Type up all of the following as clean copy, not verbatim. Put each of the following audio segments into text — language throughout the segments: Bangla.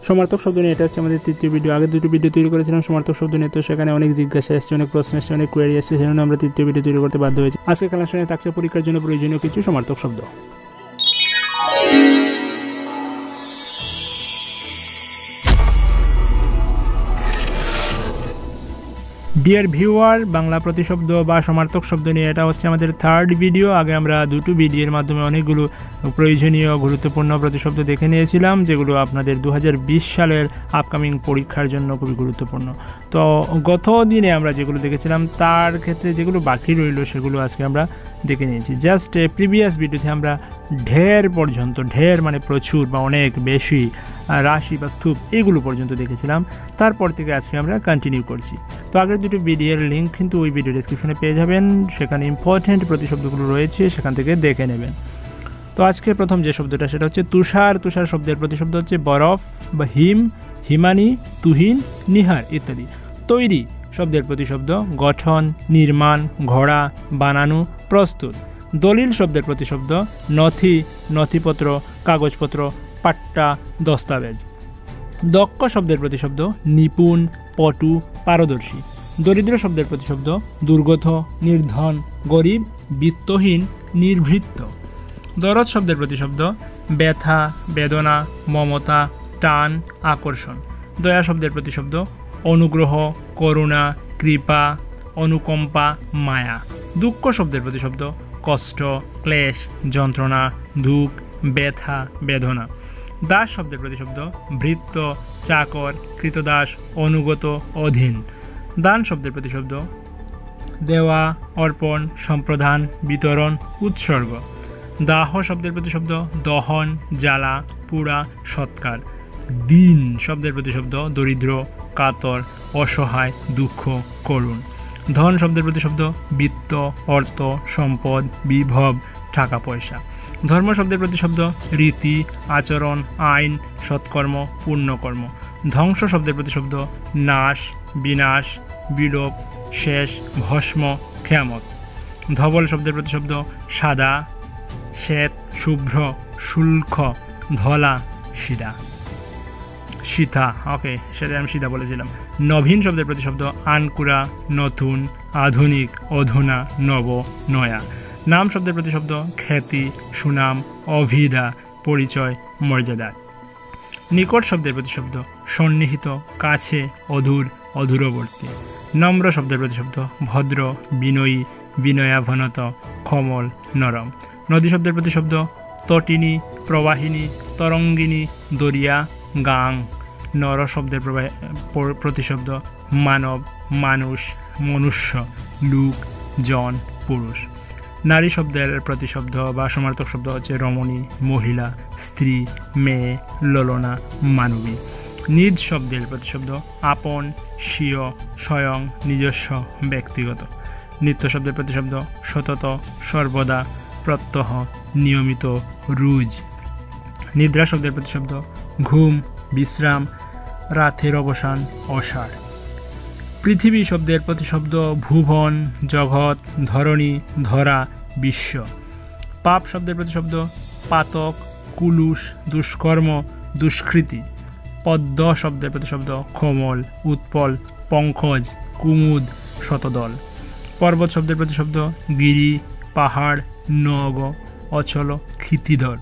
সমার্থক শব্দ নিয়ে এটা হচ্ছে আমাদের তৃতীয় ভিডিও। আগে দুটো ভিডিও তৈরি করেছিলাম সমার্থক শব্দ নিয়ে, তো সেখানে অনেক জিজ্ঞাসা এসছে, অনেক প্রশ্ন এসছে, অনেক কোয়েরি এসছে, সেজন্য আমরা তৃতীয় ভিডিও তৈরি করতে বাধ্য হয়েছি। আজকে ক্লাসে থাকছে পরীক্ষার জন্য প্রয়োজনীয় কিছু সমার্থক শব্দ। ডিয়ার ভিউয়ার, বাংলা প্রতিশব্দ বা সমার্থক শব্দ নিয়ে এটা হচ্ছে আমাদের থার্ড ভিডিও। আগে আমরা দুটো ভিডিওর মাধ্যমে অনেকগুলো প্রয়োজনীয় গুরুত্বপূর্ণ প্রতিশব্দ দেখে নিয়েছিলাম, যেগুলো আপনাদের 2020 সালের আপকামিং পরীক্ষার জন্য খুবই গুরুত্বপূর্ণ। তো গত দিনে আমরা যেগুলো দেখেছিলাম তার ক্ষেত্রে যেগুলো বাকি রইল সেগুলো আজকে আমরা দেখে নিয়েছি। জাস্ট প্রিভিয়াস ভিডিওতে আমরা ঢের পর্যন্ত, ঢের মানে প্রচুর বা অনেক বেশি, রাশি বা স্তূপ এগুলো পর্যন্ত দেখেছিলাম। তারপর থেকে আজকে আমরা কন্টিনিউ করছি। তো আগের দুটো ভিডিওর লিঙ্ক কিন্তু ওই ভিডিও ডেসক্রিপশনে পেয়ে যাবেন, সেখানে ইম্পর্টেন্ট প্রতিশব্দগুলো রয়েছে, সেখান থেকে দেখে নেবেন। তো আজকে প্রথম যে শব্দটা সেটা হচ্ছে তুষার। তুষার শব্দের প্রতিশব্দ হচ্ছে বরফ বা হিম, হিমানি, তুহিন, নিহার ইত্যাদি। তৈরি শব্দের প্রতিশব্দ গঠন, নির্মাণ, গড়া, বানানো, প্রস্তুত। দলিল শব্দের প্রতিশব্দ নথি, নথিপত্র, কাগজপত্র, পাট্টা, দস্তাবেজ। দক্ষ শব্দের প্রতিশব্দ নিপুণ, পটু, পারদর্শী। দরিদ্র শব্দের প্রতিশব্দ দুর্গত, নির্ধন, গরিব, বিত্তহীন, নির্ভৃত্ত। দরদ শব্দের প্রতিশব্দ ব্যথা, বেদনা, মমতা, টান, আকর্ষণ। দয়া শব্দের প্রতিশব্দ অনুগ্রহ, করুণা, কৃপা, অনুকম্পা, মায়া। দুঃখ শব্দের প্রতিশব্দ কষ্ট, ক্লেশ, যন্ত্রণা, দুঃখ, ব্যথা, বেদনা। দাস শব্দের প্রতিশব্দ ভৃত্য, চাকর, কৃতদাস, অনুগত, অধীন। দান শব্দের প্রতিশব্দ দেওয়া, অর্পণ, সম্প্রদান, বিতরণ, উৎসর্গ। দাহ শব্দের প্রতিশব্দ দহন, জ্বালা, পুড়া, সৎকার। দীন শব্দের প্রতিশব্দ দরিদ্র, কাতর, অসহায়, দুঃখ, করুণ। ধন শব্দের প্রতিশব্দ বিত্ত, অর্থ, সম্পদ, বিভব, টাকা পয়সা। ধর্ম শব্দের প্রতিশব্দ রীতি, আচরণ, আইন, সৎকর্ম, পুণ্যকর্ম। ধ্বংস শব্দের প্রতিশব্দ নাশ, বিনাশ, বিলোপ, শেষ, ভস্ম, খেয়ামত। ধবল শব্দের প্রতিশব্দ সাদা, শ্বেত, শুভ্র, শুল্ক, ধলা, সিধা, সীতা। ওকে, সেটা আমি সিধা বলেছিলাম। নবীন শব্দের প্রতিশব্দ আনকুরা, নতুন, আধুনিক, অধুনা, নব, নয়া। নাম শব্দের প্রতিশব্দ খ্যাতি, সুনাম, অভিধা, পরিচয়, মর্যাদা। নিকট শব্দের প্রতিশব্দ সন্নিহিত, কাছে, অধুর, অধূরবর্তী। নম্র শব্দের প্রতিশব্দ ভদ্র, বিনয়ী, বিনয়াভনত, কোমল, নরম। নদী শব্দের প্রতিশব্দ তটিনী, প্রবাহিনী, তরঙ্গিনী, দরিয়া, গাং। নর শব্দের প্রতিশব্দ মানব, মানুষ, মনুষ্য, লোক, জন, পুরুষ। নারী শব্দের প্রতিশব্দ বা সমার্থক শব্দ হচ্ছে রমণী, মহিলা, স্ত্রী, মেয়ে, ললনা, মানবী। নিজ শব্দের প্রতিশব্দ আপন, স্বীয়, স্বয়ং, নিজস্ব, ব্যক্তিগত। নিত্য শব্দের প্রতিশব্দ সতত, সর্বদা, প্রত্যহ, নিয়মিত, রোজ। নিদ্রা শব্দের প্রতিশব্দ ঘুম, বিশ্রাম, রাতের অবসান, অসার। পৃথিবী শব্দের প্রতিশব্দ ভুবন, জগৎ, ধরণী, ধরা, বিশ্ব। পাপ শব্দের প্রতিশব্দ পাতক, কুলুষ, দুষ্কর্ম, দুষ্কৃতি। পদ্ম শব্দের প্রতিশব্দ কোমল, উৎপল, পঙ্কজ, কুমুদ, শতদল। পর্বত শব্দের প্রতিশব্দ গিরি, পাহাড়, নগ, অচল, ক্ষিতিধর।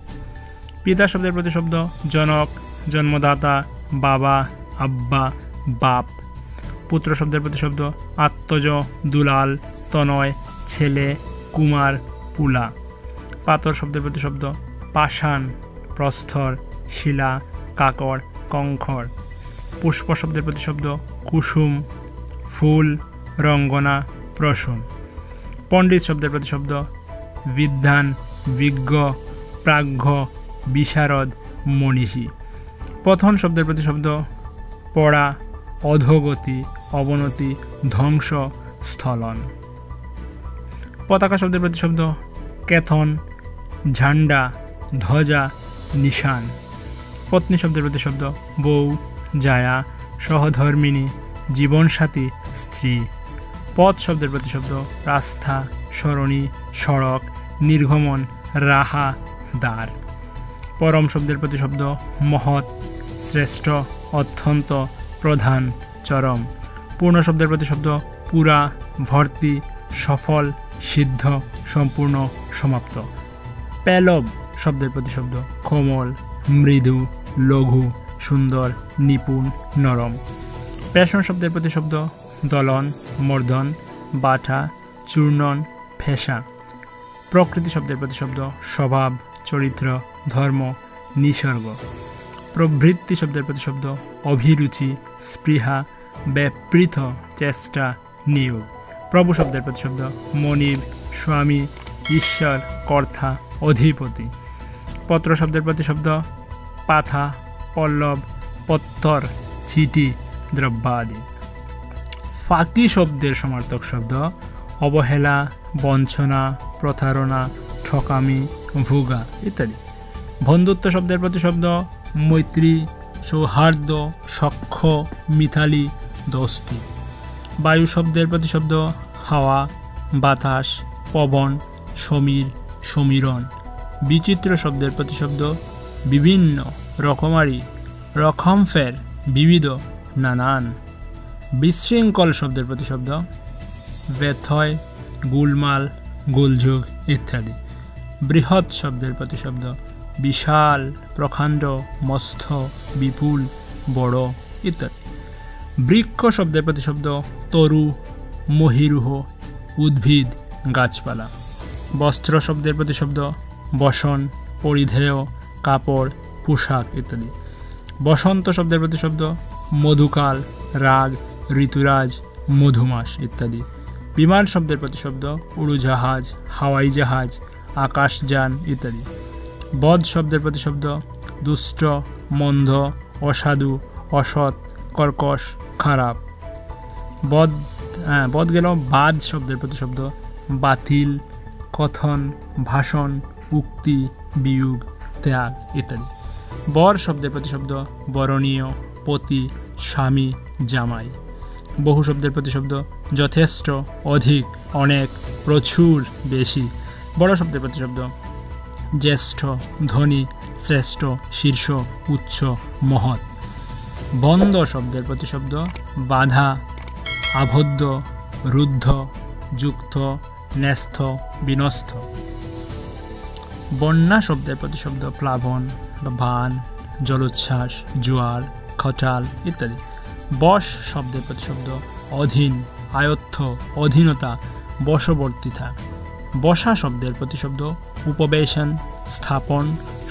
পিতা শব্দের প্রতিশব্দ জনক, জন্মদাতা, বাবা, আব্বা, বাপ। পুত্র শব্দের প্রতিশব্দ আত্মজ, দুলাল, তনয়, ছেলে, কুমার, পুলা। পাথর শব্দের প্রতিশব্দ পাষাণ, প্রস্তর, শিলা, কাকড়, কঙ্কর। পুষ্প শব্দের প্রতিশব্দ কুসুম, ফুল, রঙ্গনা, প্রসূন। পণ্ডিত শব্দের প্রতিশব্দ বিদ্বান, বিজ্ঞ, প্রাজ্ঞ, বিশারদ, মনীষী। পথন শব্দের প্রতিশব্দ পড়া, অধোগতি, অবনতি, ধ্বংস, স্থলন। পতাকা শব্দের প্রতিশব্দ কেতন, ঝান্ডা, ধ্বজা, নিশান। পত্নী শব্দের প্রতিশব্দ বউ, জায়া, সহধর্মিণী, জীবনসাথী, স্ত্রী। পথ শব্দের প্রতিশব্দ রাস্তা, সরণি, সড়ক, নির্গমন, রাহা, দ্বার। পরম শব্দের প্রতিশব্দ মহৎ, শ্রেষ্ঠ, অত্যন্ত, প্রধান, চরম। পূর্ণ শব্দের প্রতিশব্দ পুরা, ভর্তি, সফল, সিদ্ধ, সম্পূর্ণ, সমাপ্ত। পেলব শব্দের প্রতিশব্দ কোমল, মৃদু, লঘু, সুন্দর, নিপুণ, নরম। পেষণ শব্দের প্রতিশব্দ দলন, মর্দন, বাটা, চূর্ণন, ফেঁসা। প্রকৃতি শব্দের প্রতিশব্দ স্বভাব, চরিত্র, ধর্ম, নিসর্গ। প্রবৃত্তি শব্দের প্রতিশব্দ অভিরুচি, স্পৃহা, ব্যাপৃত, চেষ্টা, নিয়োগ। প্রভু শব্দের প্রতিশব্দ মনিব, স্বামী, ঈশ্বর, কর্তা, অধিপতি। পত্র শব্দের প্রতিশব্দ পাথা, পল্লব, পত্তর, চিঠি, দ্রব্যাদি। ফাঁকি শব্দের সমার্থক শব্দ অবহেলা, বঞ্চনা, প্রতারণা, ঠকামি, ভোগা ইত্যাদি। বন্ধুত্ব শব্দের প্রতিশব্দ মৈত্রী, সৌহার্দ্য, সখ্য, মিতালি, দোস্তি। বায়ু শব্দের প্রতিশব্দ হাওয়া, বাতাস, পবন, সমীর, সমীরণ। বিচিত্র শব্দের প্রতিশব্দ বিভিন্ন, রকমারি, রকমফের, বিবিধ, নানান। বিশৃঙ্খল শব্দের প্রতিশব্দ ব্যথয়, গোলমাল, গোলযোগ ইত্যাদি। বৃহৎ শব্দের প্রতিশব্দ বিশাল, প্রকাণ্ড, মস্ত, বিপুল, বড় ইত্যাদি। বৃক্ষ শব্দের প্রতিশব্দ তরু, মহীরুহ, উদ্ভিদ, গাছপালা। বস্ত্র শব্দের প্রতিশব্দ বসন, পরিধেয়, কাপড়, পোশাক ইত্যাদি। বসন্ত শব্দের প্রতিশব্দ মধুকাল, রাগ, ঋতুরাজ, মধুমাস ইত্যাদি। বিমান শব্দের প্রতিশব্দ উড়োজাহাজ, হাওয়াই জাহাজ, আকাশযান ইত্যাদি। বদ শব্দের প্রতিশব্দ দুষ্ট, মন্দ, অসাধু, অসৎ, কর্কশ, খারাপ। বদ গেল। বাদ শব্দের প্রতিশব্দ বাতিল, কথন, ভাষণ, উক্তি, বিয়োগ, ত্যাগ ইত্যাদি। বর শব্দের প্রতিশব্দ বরণীয়, পতি, স্বামী, জামাই। বহু শব্দের প্রতিশব্দ যথেষ্ট, অধিক, অনেক, প্রচুর, বেশি। বড় শব্দের প্রতিশব্দ জ্যেষ্ঠ, ধনী, শ্রেষ্ঠ, শীর্ষ, উচ্চ, মহৎ। বন্ধ শব্দের প্রতিশব্দ বাধা, আবদ্ধ, রুদ্ধ, যুক্ত, ন্যস্ত, বিনষ্ট। বন্যা শব্দের প্রতিশব্দ প্লাবন, বান, জলোচ্ছ্বাস, জোয়ার, খটাল ইত্যাদি। বশ শব্দের প্রতিশব্দ অধীন, আয়ত্ত, অধীনতা, বশবর্তিতা। বসা শব্দের প্রতিশব্দ উপবেশন, স্থাপন,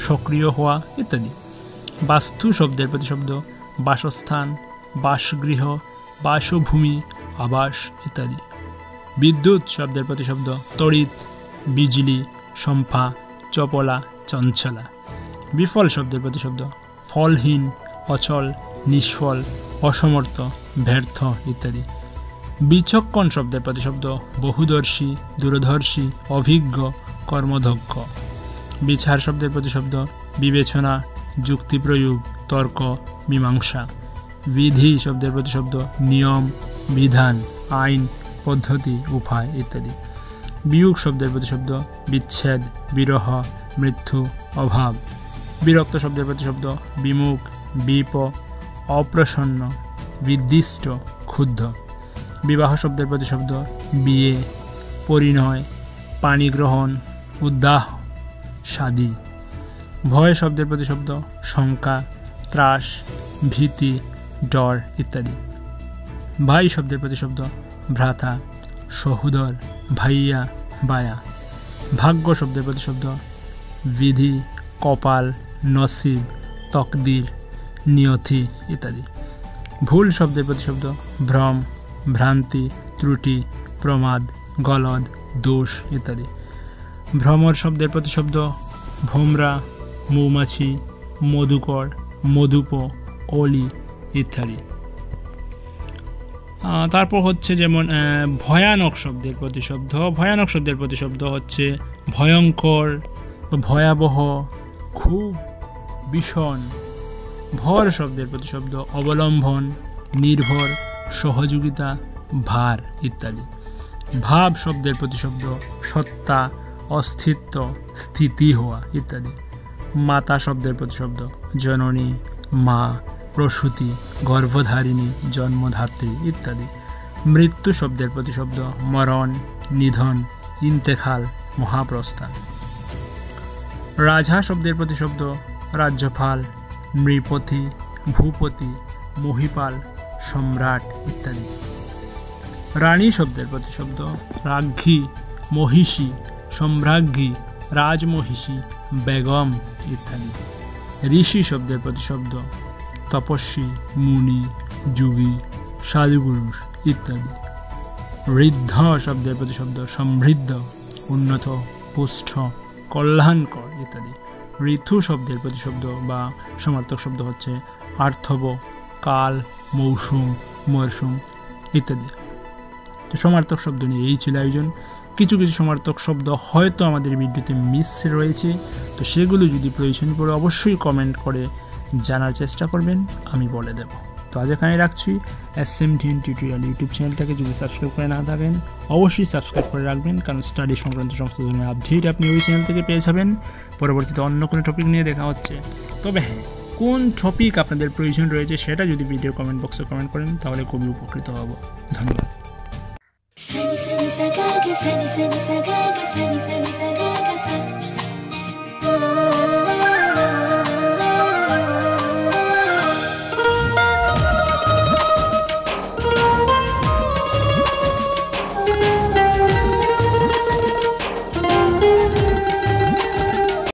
সক্রিয় হওয়া ইত্যাদি। বাস্তু শব্দের প্রতিশব্দ বাসস্থান, বাসগৃহ, বাসভূমি, আবাস ইত্যাদি। বিদ্যুৎ শব্দের প্রতিশব্দ তড়িৎ, বিজলি, শম্ফা, চপলা, চঞ্চলা। বিফল শব্দের প্রতিশব্দ ফলহীন, অচল, নিষ্ফল, অসমর্থ, ব্যর্থ ইত্যাদি। বিচক্ষণ শব্দের প্রতিশব্দ বহুদর্শী, দূরদর্শী, অভিজ্ঞ, কর্মদক্ষ। বিচার শব্দের প্রতিশব্দ বিবেচনা, যুক্তি প্রয়োগ, তর্ক, মীমাংসা। বিধি শব্দের প্রতিশব্দ নিয়ম, বিধান, আইন, পদ্ধতি, উপায় ইত্যাদি। বিয়োগ শব্দের প্রতিশব্দ বিচ্ছেদ, বিরহ, মৃত্যু, অভাব। বিরক্ত শব্দের প্রতিশব্দ বিমুখ, বিপ, অপ্রসন্ন, বিদ্বিষ্ট, ক্ষুব্ধ। বিবাহ শব্দের প্রতিশব্দ বিয়ে, পরিণয়, পাণিগ্রহণ, উদ্দাহ, শাদী। ভয় শব্দের প্রতিশব্দ শঙ্কা, ত্রাস, ভীতি, ডর ইত্যাদি। ভাই শব্দের প্রতিশব্দ ভ্রাতা, সহোদর, ভাইয়া, বায়া। ভাগ্য শব্দের প্রতিশব্দ বিধি, কপাল, নসিব, তকদির, নিয়তি ইত্যাদি। ভুল শব্দের প্রতিশব্দ ভ্রম, ভ্রান্তি, ত্রুটি, প্রমাদ, গলদ, দোষ ইত্যাদি। ভ্রমর শব্দের প্রতিশব্দ ভোমরা, মৌমাছি, মধুকর, মধুপ, অলি ইত্যাদি। তারপর হচ্ছে যেমন ভয়ানক শব্দের প্রতিশব্দ। ভয়ানক শব্দের প্রতিশব্দ হচ্ছে ভয়ঙ্কর, ভয়াবহ, খুব, ভীষণ। ভর শব্দের প্রতিশব্দ অবলম্বন, নির্ভর, সহযোগিতা, ভার ইত্যাদি। ভাব শব্দের প্রতিশব্দ সত্তা, অস্তিত্ব, স্থিতি হওয়া ইত্যাদি। মাতা শব্দের প্রতিশব্দ জননী, মা, প্রসূতি, গর্ভধারিণী, জন্মধাত্রী ইত্যাদি। মৃত্যু শব্দের প্রতিশব্দ মরণ, নিধন, ইন্তেকাল, মহাপ্রস্থান। রাজা শব্দের প্রতিশব্দ রাজ্যপাল, নৃপতি, ভূপতি, মহিপাল, সম্রাট ইত্যাদি। রানী শব্দের প্রতিশব্দ রাজ্ঞী, মহিষী, সম্রাজ্ঞী, রাজমহিষী, বেগম ইত্যাদি। ঋষি শব্দের প্রতিশব্দ তপস্বী, মুনি, যোগী, সাধুপুরুষ ইত্যাদি। ঋদ্ধ শব্দের প্রতিশব্দ সমৃদ্ধ, উন্নত, পুষ্ট, কল্যাণকর ইত্যাদি। ঋতু শব্দের প্রতিশব্দ বা সমার্থক শব্দ হচ্ছে আর্থব, কাল, মৌসুম, মরশুম ইত্যাদি। তো সমার্থক শব্দ নিয়ে এই ছিল আয়োজন। কিছু কিছু সমার্থক শব্দ হয়তো আমাদের ভিডিওতে মিস রয়েছে, তো সেগুলো যদি প্রয়োজন পড়ে অবশ্যই কমেন্ট করে জানার চেষ্টা করবেন, আমি বলে দেব। তো আজ এখানে রাখছি। SMDN টিউটোরিয়াল ইউটিউব চ্যানেলটাকে যদি সাবস্ক্রাইব করে না থাকেন অবশ্যই সাবস্ক্রাইব করে রাখবেন, কারণ স্টাডি সংক্রান্ত সমস্ত ধরনের আপডেট আপনি ওই চ্যানেল থেকে পেয়ে যাবেন। পরবর্তীতে অন্য কোনো টপিক নিয়ে দেখা হচ্ছে। তবে হ্যাঁ, কোন টপিক আপনাদের প্রয়োজন রয়েছে সেটা যদি ভিডিও কমেন্ট বক্সে কমেন্ট করেন তাহলে খুবই উপকৃত হব। ধন্যবাদ। Sunny, sunny, sa ga ga, sunny, sunny, sa ga ga, sunny, sunny, sa ga ga, sun.